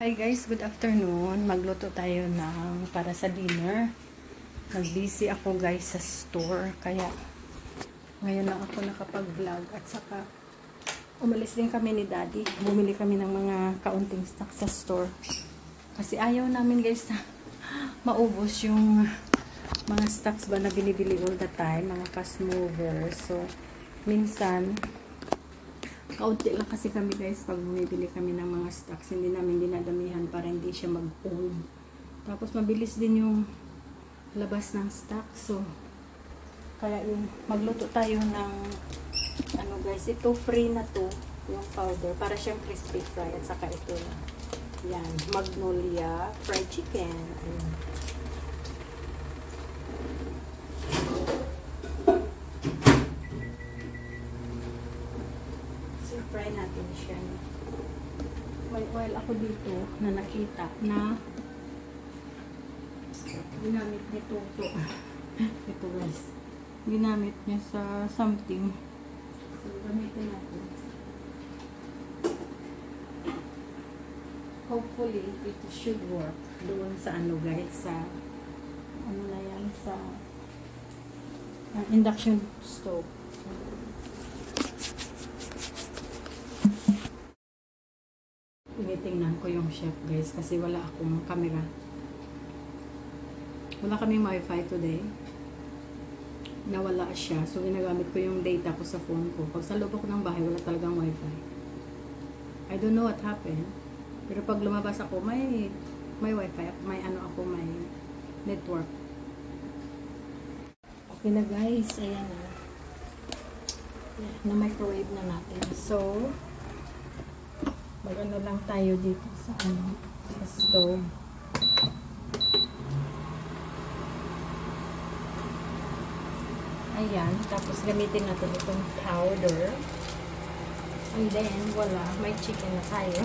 Hi guys, good afternoon. Magluto tayo ng para sa dinner. Nag-busy ako guys sa store, kaya ngayon lang ako nakapag-vlog at saka umalis din kami ni Daddy. Bumili kami ng mga kaunting stock sa store. Kasi ayaw namin guys na maubos yung mga stocks ba na binibili all the time, mga fast movers. So, minsan kaunti lang kasi kami guys pag bumibili kami ng mga stocks, hindi namin dinadamihan para hindi siya mag-old. Tapos mabilis din yung labas ng stock. So kaya yung magluto tayo ng ano guys, ito free na to, yung powder para siyang crispy fry, at saka ito yan, Magnolia fried chicken. Ayan. Fry natin siya. May oil ako dito na nakita na ginamit nito ito guys. Ginamit niya sa something. So, gamitin natin. Hopefully, it should work doon sa ano guys, sa ano na yan, sa induction stove. Tinitingnan ko yung chef guys kasi wala akong camera. Wala kaming wifi today. Nawala siya. So ginagamit ko yung data ko sa phone ko. Pag sa loob ako ng bahay, wala talagang wifi. I don't know what happened. Pero pag lumabas ako, may wifi. May ano ako, may network. Okay na guys. Ayan na. Na-microwave na natin. So, mag-ano lang tayo dito sa ano, sa stove. Ayan, tapos gamitin natin itong powder. And then, wala, may chicken na tayo.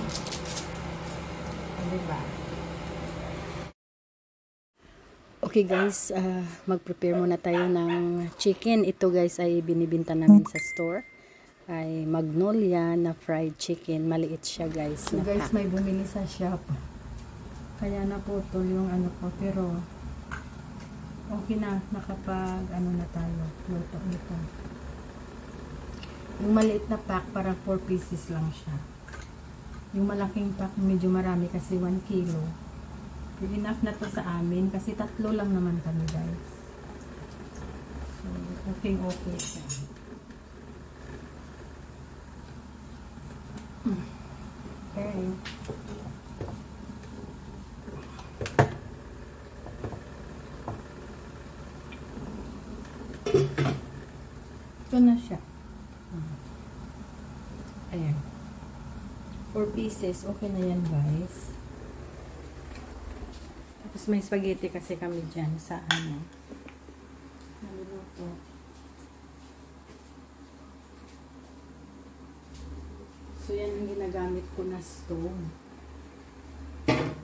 Diba? Okay guys, mag-prepare muna tayo ng chicken. Ito guys ay binibinta namin sa store. Ay Magnolia na fried chicken. Maliit siya guys. So guys, may bumili sa shop. Kaya naputol yung ano ko. Pero okay na. Nakapag ano na tayo. Luto nito. Yung maliit na pack parang 4 pieces lang siya. Yung malaking pack medyo marami kasi 1 kilo. Enough na to sa amin kasi 3 lang naman kami guys. So okay siya. Okay. Ito na siya. Ayan. 4 pieces. Okay na yan guys. Tapos may spaghetti kasi kami dyan sa ano. Naluluto. So, yan ang ginagamit ko na stove.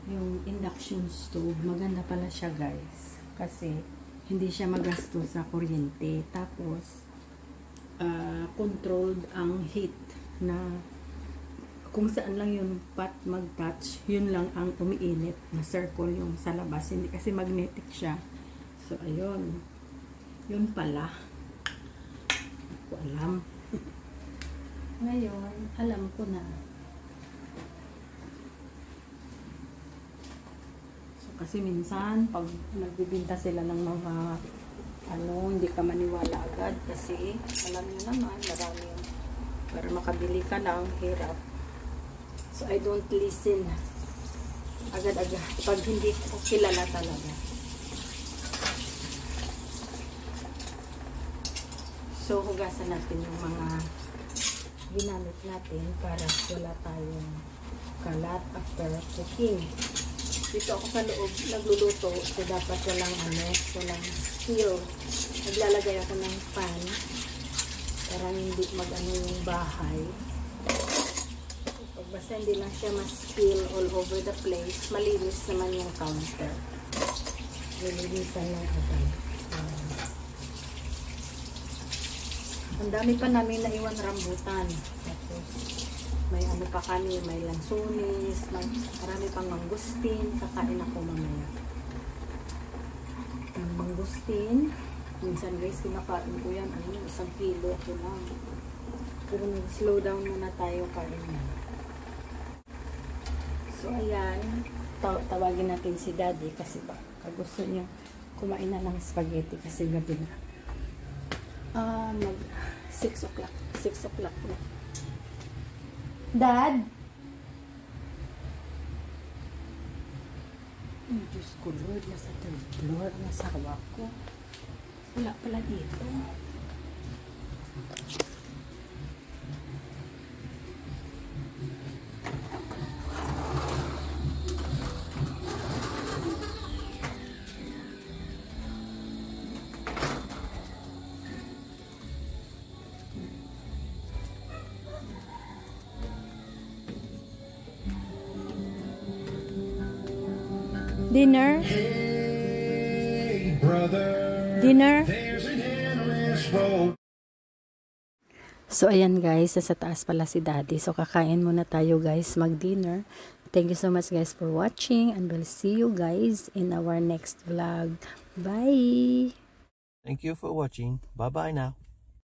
Yung induction stove. Maganda pala siya, guys. Kasi, hindi siya magasto sa kuryente. Tapos, controlled ang heat na kung saan lang yung pot mag-touch, yun lang ang umiinit na circle yung sa labas. Hindi kasi magnetic siya. So, ayun. Yun pala. Hindi ko alam. Ngayon, alam ko na. So, kasi minsan, pag nagbibinta sila ng mga ano, hindi ka maniwala agad kasi alam nyo naman, marami yun. Para makabili ka lang, hirap. So, I don't listen agad-agad pag hindi ko kilala talaga. So, hugasan natin yung mga ginamit natin para wala tayong kalat after cooking. Dito ako sa loob nagluluto, so dapat walang walang spill. Naglalagay ako ng pan para hindi mag-ano yung bahay. Pag basta hindi lang siya ma-spill all over the place, malinis naman yung counter. Nilinisan lang agad. Ang dami pa namin naiwan rambutan. Tapos, may ano pa kami, may lansunis, may marami pang mangustin. Kakain ako mamaya. Mangustin. Minsan guys, kinakain ko yan. 1 kilo ko lang. Pero nag-slow down muna tayo kain. So, ayan. Tawagin natin si Daddy kasi gusto niya kumain na ng spaghetti kasi gabi na. 6 o'clock. 6 o'clock na. Dad? Oh, Diyos ko, Lord. Nasa third floor. Nasa hawak ko. Wala pala dito. Dinner? Hey, brother. Dinner? There's an endless road. So, ayan guys, sa taas pala si Daddy. So, kakain muna tayo guys, mag-dinner. Thank you so much guys for watching and we'll see you guys in our next vlog. Bye! Thank you for watching. Bye-bye now.